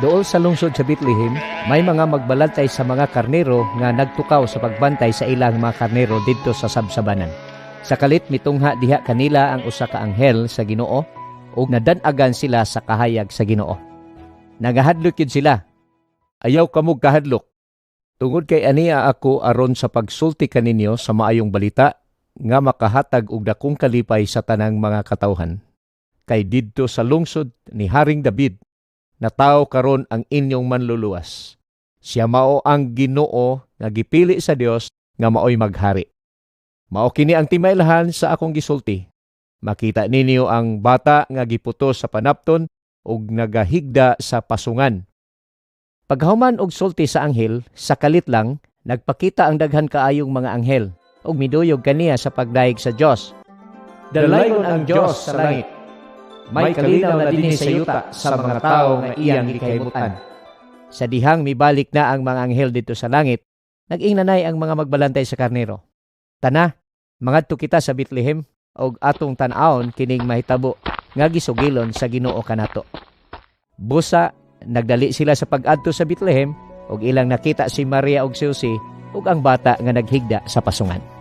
Dool sa lungsod sa Bethlehem, may mga magbalantay sa mga karnero nga nagtukaw sa pagbantay sa ilang mga karnero didto sa sabsabanan. Sa kalit mitungha diha kanila ang usa ka anghel sa Ginoo ug nadan-agan sila sa kahayag sa Ginoo. Nagahadlok yun sila. Ayaw kamog kahadlok. Tungod kay aniya ako aron sa pagsulti kaninyo sa maayong balita nga makahatag og dakong kalipay sa tanang mga katawhan. Kay didto sa lungsod ni Haring David natawo karon ang inyong manluluwas. Siya mao ang Ginoo nga gipili sa Dios nga maoy maghari. Mao kini ang timaylahan sa akong gisulti. Makita ninyo ang bata nga giputos sa panapton ug nagahigda sa pasungan. Paghuman og sulti sa anghel, sa kalit lang nagpakita ang daghan kaayong mga anghel ug miduyog kaniya sa pagdaig sa Dios. Dalaygon ang Dios sa langit. May kalinaw na dinhi sa yuta sa mga tao nga iyang gikahimutan. Sa dihang mibalik na ang mga anghel dito sa langit, nag-ingnanay ang mga magbalantay sa karnero. Tana, mangadto kita sa Bethlehem og atong tan-awon kining mahitabo nga gisugilon sa Ginoo kanato. Busa, nagdali sila sa pag-adto sa Bethlehem ug ilang nakita si Maria ug si Jose ug ang bata nga naghigda sa pasungan.